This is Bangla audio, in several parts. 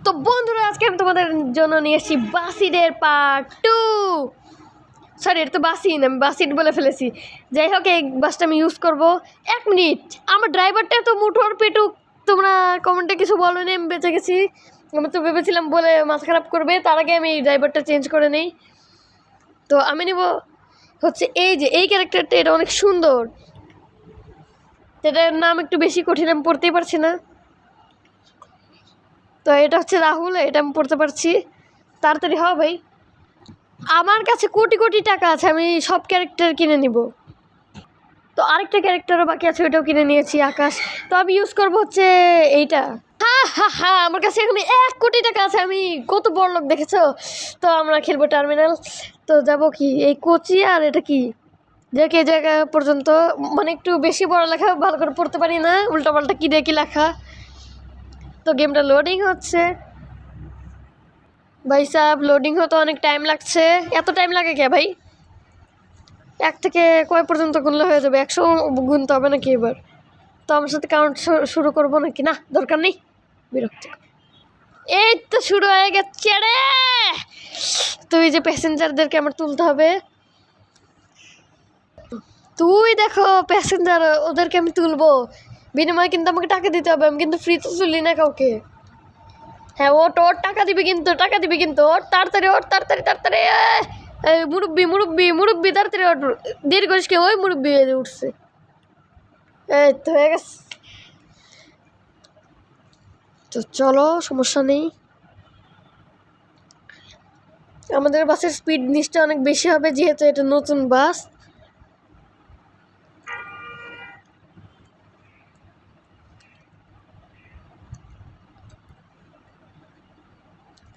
তো বন্ধুরা আজকে আমি তোমাদের জন্য নিয়ে এসেছি বাসিডের পার্ট 2। সরি, এটা তো বাসিন, আমি বাসিড বলে ফেলেছি। যাই হোক, এই বাসটা আমি ইউজ করব। 1 মিনিট, আমার ড্রাইভারটা তো মুঠোর পেটুক, তোমরা কমেন্টে কিছু বলো নি, আমি বেঁচে গেছি। আমি তো ভেবেছিলাম বলে মাথা খারাপ করবে, তার আগে আমি ড্রাইভারটা চেঞ্জ করে নেই। তো আমি নেব হচ্ছে এই ক্যারেক্টারটা, এটা অনেক সুন্দর। এটার নাম একটু বেশি কঠিন, আমি পড়তেই পারছি না। তো এটা হচ্ছে রাহুল, এটা আমি পড়তে পারছি। তাড়াতাড়ি হ ভাই, আমার কাছে কোটি কোটি টাকা আছে, আমি সব ক্যারেক্টার কিনে নিব। তো আরেকটা ক্যারেক্টারও বাকি আছে, ওইটাও কিনে নিয়েছি, আকাশ। তো আমি ইউজ করবো হচ্ছে এইটা। হ্যাঁ, আমার কাছে এখন 1 কোটি টাকা আছে, আমি কত বড় লোক দেখেছো। তো আমরা খেলবো টার্মিনাল। তো যাব কি এই কোচি, আর এটা কি যে জায়গা পর্যন্ত, মানে একটু বেশি বড় লেখা, ভালো করে পড়তে পারি না, উল্টাপাল্টা কি দেখি লেখা। তো গেমটা লোডিং হচ্ছে ভাই সাহেব, লোডিং হতে অনেক টাইম লাগছে। এত টাইম লাগে কে ভাই? 1 থেকে কয় পর্যন্ত গুনলে হয়ে যাবে? 100 গুনতে হবে নাকি এবার? তো আমার সাথে কাউন্ট শুরু করবো নাকি? না, দরকার নেই, বিরক্ত। এই তো শুরু হয়ে গেছে রে। তুই যে প্যাসেঞ্জারদেরকে আমার তুলতে হবে, তুই দেখো প্যাসেঞ্জার, ওদেরকে আমি তুলবো, বিনিময়ে কিন্তু আমাকে টাকা দিতে হবে। আমি কিন্তু ফ্রি তো তুলি না কাউকে। হ্যাঁ, ওর টাকা দিবি কিন্তু ওর তাড়াতাড়ি, তাড়াতাড়ি। মুরব্বি তাড়াতাড়ি ওর, দেরি করিস কি? ওই মুরব্বি উঠছে, এই তো হয়ে গেছে। তো চলো, সমস্যা নেই। আমাদের বাসের স্পিড নিশ্চয় অনেক বেশি হবে, যেহেতু এটা নতুন বাস।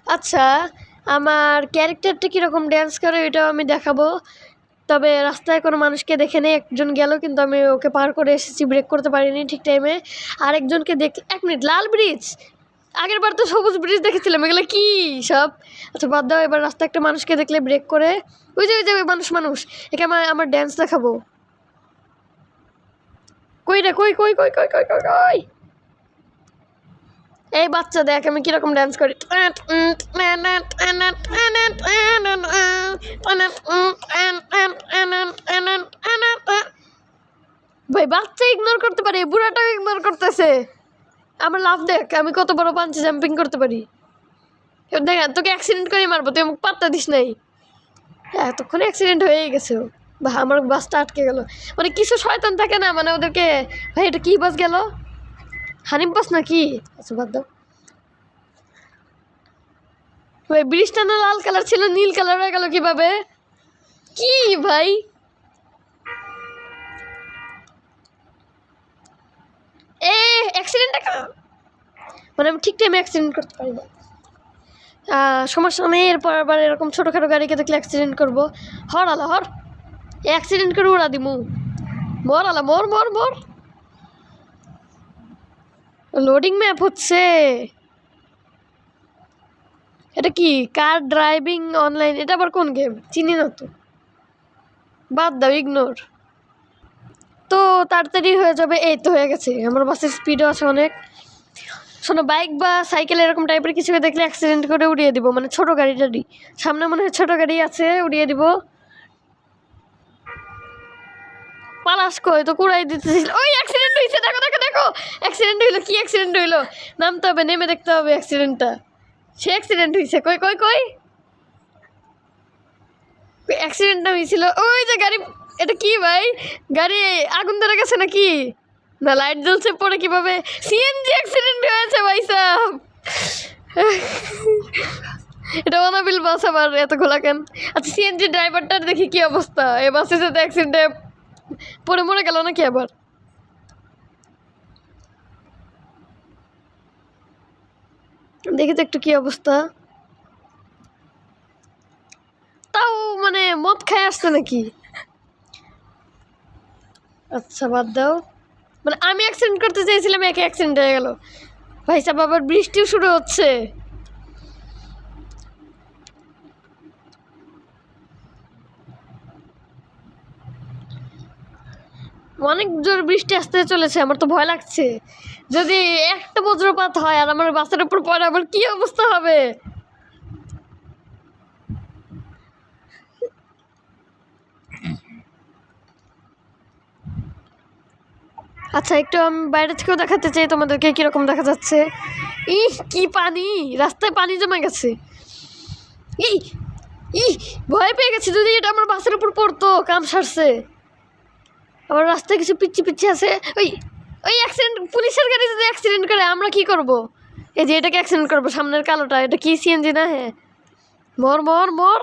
আচ্ছা, আমার ক্যারেক্টারটা কীরকম ড্যান্স করে এটাও আমি দেখাবো। তবে রাস্তায় কোনো মানুষকে দেখে নেই, একজন গেল কিন্তু আমি ওকে পার করে এসেছি, ব্রেক করতে পারিনি ঠিক টাইমে। আরেকজনকে দেখ, 1 মিনিট, লাল ব্রিজ, আগের বার তো সবুজ ব্রিজ দেখেছিলাম, এগুলো কি সব? আচ্ছা বাদ দাও, এবার রাস্তায় একটা মানুষকে দেখলে ব্রেক করে, ওই যে মানুষ, একে আমার ড্যান্স দেখাবো। কই রে, কই? এই বাচ্চা দেখ আমি কিরকম ডান্স করি। ভাই বাচ্চা ইগনোর করতে পারে, বুড়াটাও ইগনোর করতেছে। আমার লাভ দেখ, আমি কত বড় পাঞ্চি জাম্পিং করতে পারি। দেখ, তোকে অ্যাক্সিডেন্ট করে মারবো, তুই আমাকে পাত্তা দিস নাই। এতক্ষণ অ্যাক্সিডেন্ট হয়েই গেছে। বা আমার বাসটা আটকে গেল, মানে কিছু শয়তান থাকে না, মানে ওদেরকে। ভাই এটা কি বাস গেল? হানিফ বাস নাকি? আচ্ছা বাদ দাও। ভাই ব্রিজটা না লাল কালার ছিল, নীল কালার হয়ে গেল কিভাবে? কি ভাই, অ্যাক্সিডেন্টটা মানে আমি ঠিক টাইমে অ্যাক্সিডেন্ট করতে পারি না। সমস্যা নেই, এরপর আবার এরকম ছোটোখাটো গাড়িকে দেখলে অ্যাক্সিডেন্ট করবো। হর অ্যাক্সিডেন্ট করে উড়া দিমু। মর। লোডিং ম্যাপ হচ্ছে, এটা কি? কার ড্রাইভিং অনলাইন, এটা আবার কোন গেম? চিনি না তো, বাদ দাও, ইগনোর। তো তাড়াতাড়ি হয়ে যাবে। এই তো হয়ে গেছে, আমার বাসের স্পিডও আছে অনেক। শোনো, বাইক বা সাইকেল এরকম টাইপের কিছু দেখলে অ্যাক্সিডেন্ট করে উড়িয়ে দিব, মানে ছোটো গাড়ি টাড়ি। সামনে মনে হয় ছোটো গাড়ি আছে, উড়িয়ে দিব। পালাস কই? তো কুড়াই দিতেছিল। ওই অ্যাক্সিডেন্ট হয়েছে, দেখো অ্যাক্সিডেন্ট হইলো। কি অ্যাক্সিডেন্ট হইলো? নামতে হবে, নেমে দেখতে হবে অ্যাক্সিডেন্টটা। সে অ্যাক্সিডেন্ট হয়েছে, কই অ্যাক্সিডেন্টটা হয়েছিল ওই যে গাড়ি। এটা কি ভাই, গাড়ি আগুন ধরে গেছে নাকি? না লাইট জ্বলছে পরে কিভাবে? সিএনজি অ্যাক্সিডেন্ট হয়েছে ভাই সাহেব। এটা অনাবিল বাস, আবার এত খোলা কেন? আচ্ছা, সিএনজি ড্রাইভারটার দেখি কি অবস্থা, এ বাসে সাথে অ্যাক্সিডেন্টে পরে মরে গেল নাকি আবার? দেখি তো একটু কি অবস্থা। তাও মানে মদ খায় আসছে নাকি? আচ্ছা বাদ দাও, মানে আমি অ্যাক্সিডেন্ট করতে চেয়েছিলাম, একে অ্যাক্সিডেন্ট হয়ে গেল। ভাই সাহেব আবার বৃষ্টিও শুরু হচ্ছে। অনেক জোর বৃষ্টি আসতে চলেছে, আমার তো ভয় লাগছে। যদি একটা বজ্রপাত হয় আর আমার বাসের উপর পড়ে, আমার কি অবস্থা হবে? আচ্ছা, একটু আমি বাইরে থেকেও দেখাতে চাই তোমাদেরকে কিরকম দেখা যাচ্ছে। ইহ, কি পানি! রাস্তায় পানি জমে গেছে। ই ই ভয় পেয়ে গেছি, যদি এটা আমার বাসের উপর পড়তো কাম সারছে। আবার রাস্তায় কিছু পিচ্ছি পিচ্ছি আছে। ওই ওই অ্যাক্সিডেন্ট, পুলিশের গাড়ি যদি অ্যাক্সিডেন্ট করে আমরা কি করব? এই যে এটাকে অ্যাক্সিডেন্ট করবো, সামনের কালোটা, এটা কি সিএনজি না? হ্যাঁ, মর মর মর,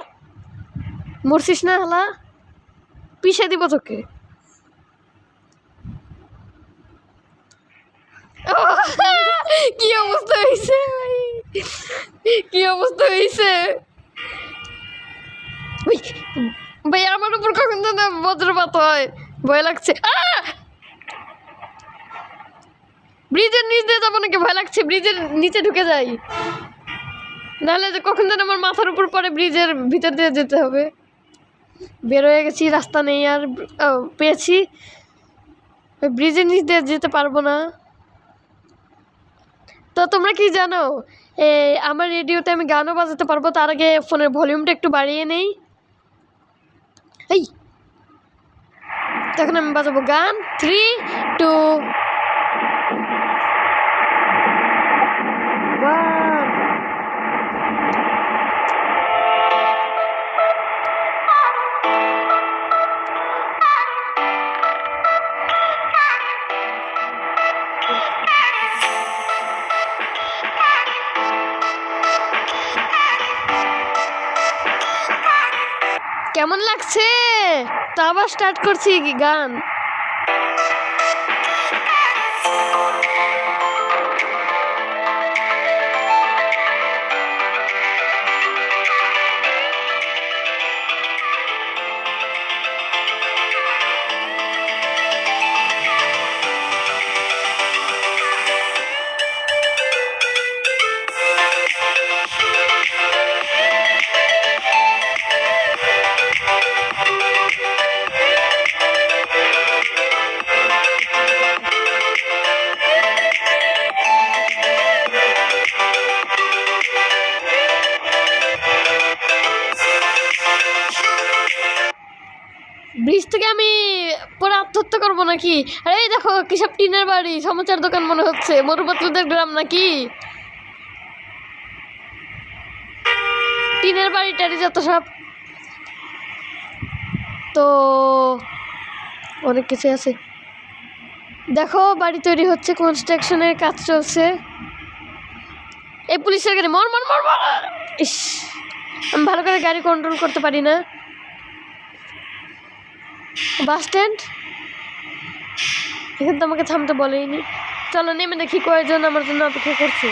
মরছিস না হালা, পিষে দিব তোকে। কি অবস্থা হয়েছে, কি অবস্থা হয়েছে! ভাই আমার উপর কখন যেন বজ্রপাত হয়, ভয় লাগছে। ব্রিজের নিচ দিয়ে যাবো নাকি? ভয় লাগছে, ব্রিজের নিচে ঢুকে যাই, নাহলে যে কখন যেন আমার মাথার উপর পরে, ব্রিজের ভিতর দিয়ে যেতে হবে। বের হয়ে গেছি, রাস্তা নেই আর। পেয়েছি, ব্রিজের নিচ দিয়ে যেতে পারবো না। তো তোমরা কি জানো, আমার রেডিওতে আমি গানও বাজাতে পারবো। তার আগে ফোনের ভলিউমটা একটু বাড়িয়ে নেই। এই তখন আমি বাজাবো গান, 3, 2, 1। কেমন লাগছে? তো আবার স্টার্ট করছি গান। ব্রিজ থেকে আমি পরে আত্মহত্যা করবো নাকি? আরে এই দেখো, কিসব টিনের বাড়ি, সমাচার দোকান মনে হচ্ছে, মরুপাতলুদের গ্রাম নাকি? টিনের বাড়ি টাড়ি যত সব, তো অনেক কিছু আছে। দেখো, বাড়ি তৈরি হচ্ছে, কনস্ট্রাকশনের কাজ চলছে। এই পুলিশের গাড়ি, মর মর মর মর! ইস, আমি ভালো করে গাড়ি কন্ট্রোল করতে পারি না। বাস স্ট্যান্ড, এখানে তো আমাকে থামতে বলেইনি। চলো নেমে দেখি কয়েকজন আমার জন্য অপেক্ষা করছে।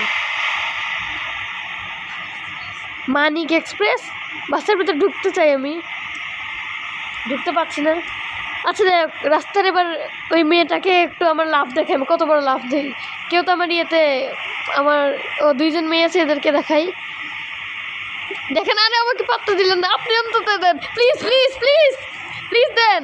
মানিক এক্সপ্রেস, বাসের ভিতরে ঢুকতে চাই, আমি ঢুকতে পারছি না। আচ্ছা দেখ, রাস্তার এবার ওই মেয়েটাকে একটু আমার লাভ দেখে, আমি কত বড় লাভ দিই। কেউ তো আমার ইয়েতে, আমার 2জন মেয়ে আছে, এদেরকে দেখাই। দেখেন, আরে আমাকে পাত্তা দিলেন না, আপনি অন্তত দেন, প্লিজ প্লিজ প্লিজ প্লিজ দেন।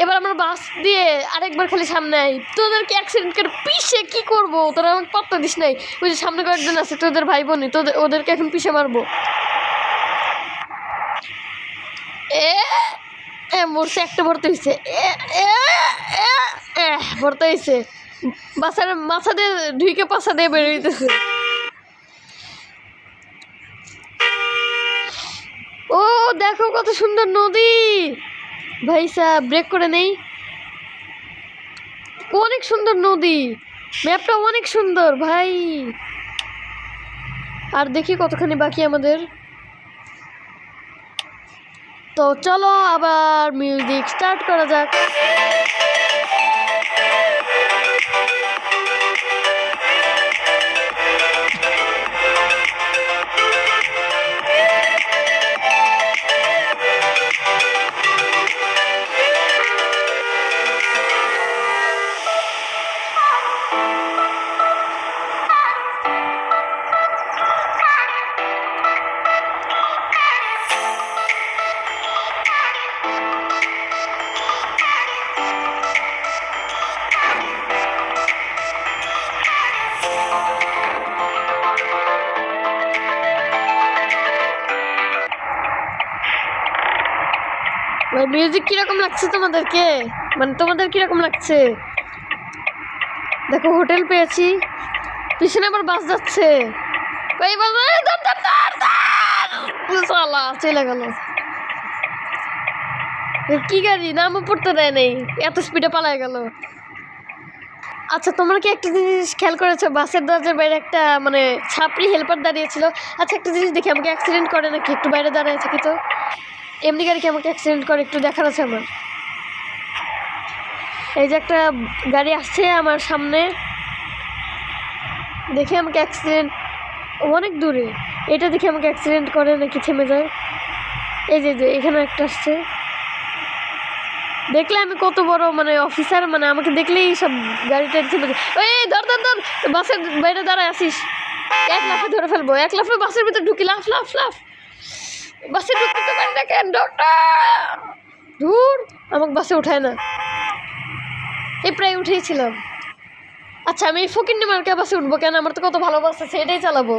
এবার আমার বাস দিয়ে আরেকবার খালি সামনে আই, তোদেরকে অ্যাক্সিডেন্ট করে পিষে কি করবো? তোরা আমাকে পাত্তা দিস নাই। ওই যে সামনে কয়েকজন আছে, তোদের ভাই বোনই, ওদেরকে এখন পিষে মারবো। মরছে, একটা ভরতে হয়েছে, ভরতে হয়েছে। বাসার মাথা দিয়ে ঢুকে পাশা দিয়ে বেরোইতেছে। ও দেখো কত সুন্দর নদী, ভাই সাহ, ব্রেক করে নেই। অনেক সুন্দর নদী, ম্যাপটা অনেক সুন্দর ভাই। আর দেখি কতখানি বাকি আমাদের। তো চলো আবার মিউজিক স্টার্ট করা যাক। ভাই মিউজিক কিরকম লাগছে তোমাদেরকে, মানে তোমাদের কিরকম লাগছে? দেখো হোটেল পেয়েছি, পিছনে আবার বাস যাচ্ছে। ওই বাস, সালা চলে গেল। কি গাড়ি, নামও পড়তে দেয় নেই, এত স্পিডে পালায় গেল। আচ্ছা তোমরা কি একটা জিনিস খেয়াল করেছো, বাসের দরজার বাইরে একটা মানে ছাপড়ি হেল্পার দাঁড়িয়েছিল। আচ্ছা একটা জিনিস দেখি, আমাকে অ্যাক্সিডেন্ট করে নাকি, একটু বাইরে দাঁড়ায় থাকি তো। এমনি গাড়ি কি আমাকে অ্যাক্সিডেন্ট করে, একটু দেখার আছে আমার। এই যে একটা গাড়ি আসছে আমার সামনে, দেখে আমাকে অ্যাক্সিডেন্ট, অনেক দূরে, এটা দেখে আমাকে অ্যাক্সিডেন্ট করে নাকি থেমে যায়। এই যে এখানে একটা আসছে, দেখলে আমি কত বড় মানে অফিসার, মানে আমাকে দেখলেই সব গাড়িটা থেমে যায়। এই ধর ধর ধর, বাসের বাইরে দাঁড়ায় আসিস, এক লাফে ধরে ফেলবো, এক লাফে বাসের ভিতরে ঢুকি, লাফ লাফ লাফ। বাসে ঢুকতে তো পারি না কেন, ডক্টর ধুর, আমাকে বাসে উঠায় না। এই প্রায় উঠেইছিলাম। আচ্ছা আমি ফকিন্নি মার্কা বাসে উঠবো কেন, আমার তো কত ভালো বাস আছে, এটাই চালাবো।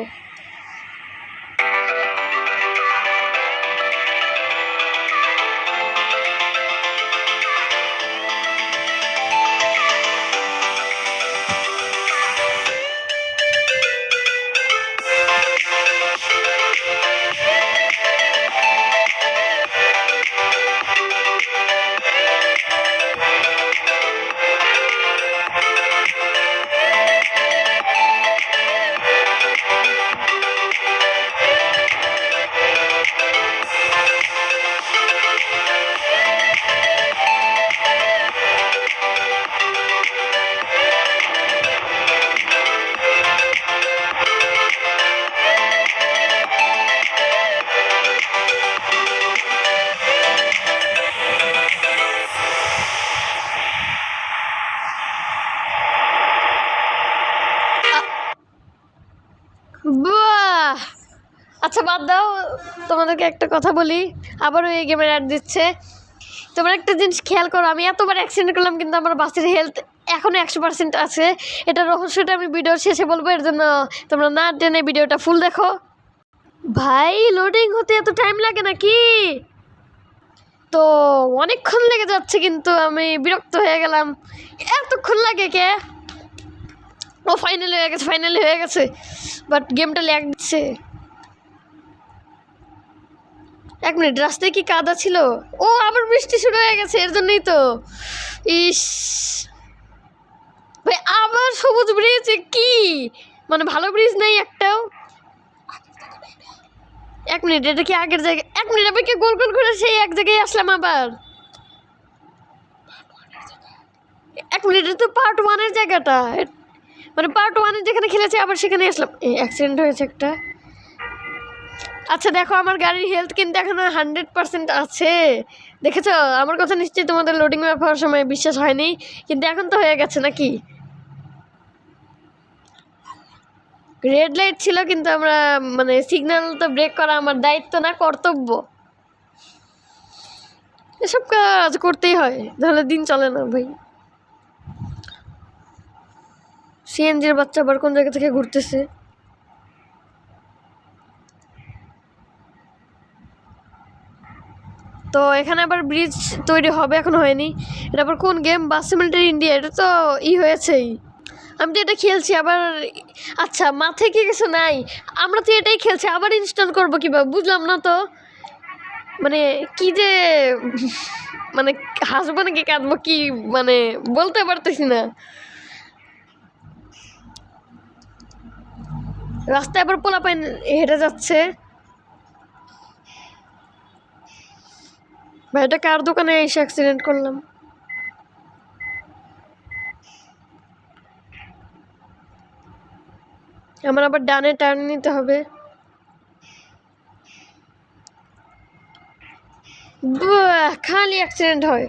বাহ, আচ্ছা বাদ দাও, তোমাদেরকে একটা কথা বলি, আবারও এই গেমের অ্যাড দিচ্ছে। তোমরা একটা জিনিস খেয়াল করো, আমি এতবার অ্যাক্সিডেন্ট করলাম কিন্তু আমার বাসের হেলথ এখনও 100% আছে। এটা রহস্যটা আমি ভিডিওর শেষে বলবো, এর জন্য তোমরা না টেনে ভিডিওটা ফুল দেখো। ভাই লোডিং হতে এত টাইম লাগে নাকি? তো অনেকক্ষণ লেগে যাচ্ছে, কিন্তু আমি বিরক্ত হয়ে গেলাম, এতক্ষণ লাগে কে? ও ফাইনালি হয়ে গেছে, ফাইনালি হয়ে গেছে, বাট গেমটা ল্যাগ দিচ্ছে। 1 মিনিট, রাস্তায় কি কাদা ছিল? ও আবার বৃষ্টি শুরু হয়ে গেছে, এর জন্যই তো। ইস ভাই, আবার সবুজ ব্রিজ, কি মানে ভালো ব্রিজ নেই একটাও। 1 মিনিট, এটা কি আগের জায়গায়? 1 মিনিট, আমি কি গোল গোল করে সেই এক জায়গায় আসলাম আবার? 1 মিনিট, এটা তো পার্ট 1-এর জায়গাটা, মানে পার্ট 1-এর যেখানে খেলেছে আবার সেখানে আসলাম। অ্যাক্সিডেন্ট হয়েছে একটা। আচ্ছা দেখো, আমার গাড়ির হেলথ কিন্তু এখনো 100% আছে, দেখেছো? আমার কথা নিশ্চয়ই তোমাদের লোডিং ম্যাপ হওয়ার সময় বিশ্বাস হয়নি, কিন্তু এখন তো হয়ে গেছে নাকি? রেড লাইট ছিল, কিন্তু আমরা মানে সিগন্যাল তো ব্রেক করা আমার দায়িত্ব না, কর্তব্য। এসব কাজ করতেই হয়, তাহলে দিন চলে না ভাই। সিএনজির বাচ্চা আবার কোন জায়গা থেকে ঘুরতেছে। তো এখানে আবার ব্রিজ তৈরি হবে, এখন হয়নি। এটা আবার কোন গেম? বাস সিমিলিটারি ইন্ডিয়া, এটা তো হয়েছেই। আমি তো এটা খেলছি আবার। আচ্ছা মাথায় কি কিছু নাই, আমরা তো এটাই খেলছি, আবার ইনস্টল করবো কীভাবে বুঝলাম না তো। মানে কি যে মানে হাসবো নাকি কাঁদবো কি মানে বলতে পারতেছি না। রাস্তায় আবার পোলাপাইন হেঁটে যাচ্ছে। ভাই এটা কার দোকানে এসে অ্যাক্সিডেন্ট করলাম? আমার আবার ডানে টার্ন নিতে হবে। খালি অ্যাক্সিডেন্ট হয়।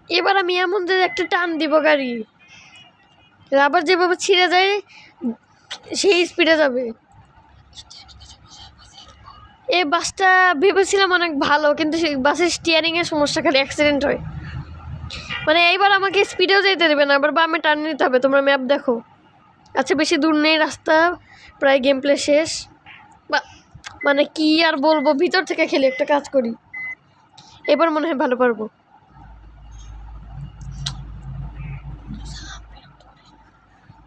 এবার আমি এমন যে একটা টান দিব গাড়ি, রাবার যেভাবে ছিঁড়ে যায় সেই স্পিডে যাবে। এই বাসটা ভেবেছিলাম অনেক ভালো, কিন্তু সেই বাসের স্টিয়ারিংয়ের সমস্যা, খালি অ্যাক্সিডেন্ট হয়। মানে এইবার আমাকে স্পিডেও যেতে দেবে না, আবার বামে টার্ন নিতে হবে। তোমরা ম্যাপ দেখো। আচ্ছা বেশি দূর নেই রাস্তা, প্রায় গেম প্লে শেষ। বা মানে কি আর বলবো, ভিতর থেকে খেলি, একটা কাজ করি, এবার মনে হয় ভালো পারবো।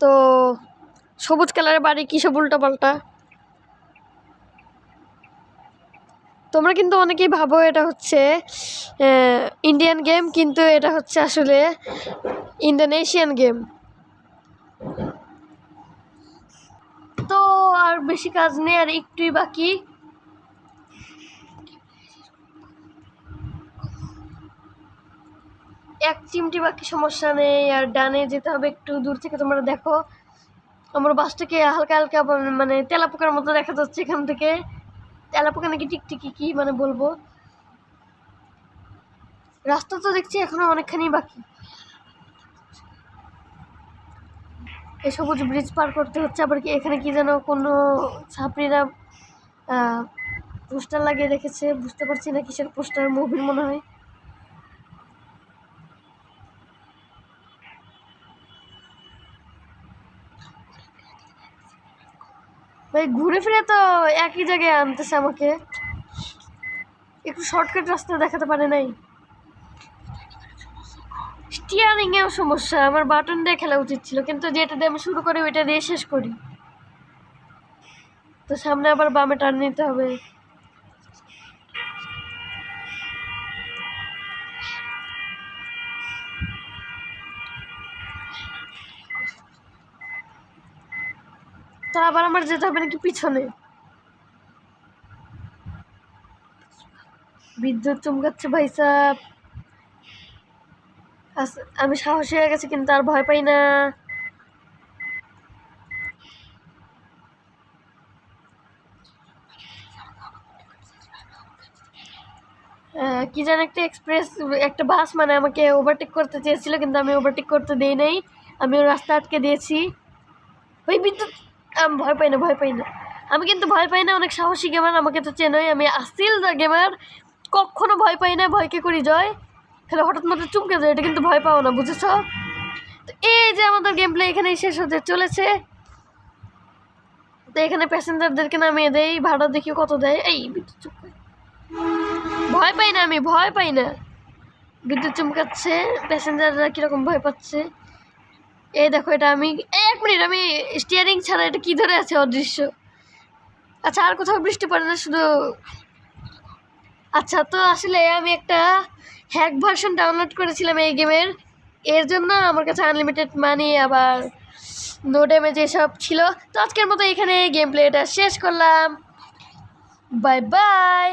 তো সবুজ কালারের বাড়ি, কী সব উল্টা পাল্টা। তোমরা কিন্তু অনেকেই ভাবো এটা হচ্ছে ইন্ডিয়ান গেম, কিন্তু এটা হচ্ছে আসলে ইন্দোনেশিয়ান গেম। তো আর বেশি কাজ নেই, আর একটুই বাকি। এক চিমটি বাকি, সমস্যা নেই। আর ডানে যেতে হবে একটু দূর থেকে। তোমরা দেখো আমার বাসটাকে হালকা হালকা মানে তেলাপোকার মতো দেখা যাচ্ছে এখান থেকে। তেলাপোকা নাকি টিকটিকি কি মানে বলবো। রাস্তা তো দেখছি এখনো অনেকখানি বাকি। এই সবুজ ব্রিজ পার করতে হচ্ছে। আবার কি এখানে কি যেন কোনো ছাত্রীরা পোস্টার লাগিয়ে রেখেছে, বুঝতে পারছি না কিসের পোস্টার, মুভির মনে হয়। ভাই ঘুরে ফিরে তো একই জায়গায় আনতেছে আমাকে, একটু শর্টকাট রাস্তা দেখাতে পারে নাই। স্টিয়ারিং এও সমস্যা, আমার বাটন দিয়ে খেলা উচিত ছিল, কিন্তু যেটা দিয়ে আমি শুরু করি ওইটা দিয়ে শেষ করি। তো সামনে আবার বামে টার্ন নিতে হবে। তো আবার আমার যেতে হবে নাকি পিছনে। বিদ্যুৎ চমকাচ্ছে ভাই সাহেব। আমি সাহসী হয়ে গেছি, কিন্তু আর ভয় পাই না। কি যেন একটা এক্সপ্রেস, একটা বাস মানে আমাকে ওভারটেক করতে চেয়েছিল, কিন্তু আমি ওভারটেক করতে দিই নাই, আমি ওর রাস্তা আটকে দিয়েছি। ওই বিদ্যুৎ, আমি ভয় পাই না, ভয় পাই না। আমি কিন্তু ভয় পাই না, অনেক সাহসী গেমার, আমাকে তো চেনই, আমি আসিল দ্য গেমার, কখনো ভয় পাই না, ভয়কে করি জয়। তাহলে হঠাৎ মাত্র চমকে যায়, এটা কিন্তু ভয় পাও না, বুঝেছ? তো এই যে আমাদের গেম প্লে এখানেই শেষ হতে চলেছে। তো এখানে প্যাসেঞ্জারদেরকে নামিয়ে দেয়, ভাড়া দেখি কত দেয়। এই বিদ্যুৎ চুপ করে, ভয় পাই না, আমি ভয় পাই না। বিদ্যুৎ চমকাচ্ছে, প্যাসেঞ্জাররা কীরকম ভয় পাচ্ছে। এই দেখো, এটা আমি, এক মিনিট, আমি স্টিয়ারিং ছাড়া এটা কি ধরে আছে, অদৃশ্য। আচ্ছা আর কোথাও বৃষ্টি পড়ে না, শুধু। আচ্ছা তো আসলে আমি একটা হ্যাক ভার্সন ডাউনলোড করেছিলাম এই গেমের, এর জন্য আমার কাছে আনলিমিটেড মানি, আবার নো ড্যামেজ এসব ছিল। তো আজকের মতো এখানে গেম প্লেটা শেষ করলাম। Bye bye.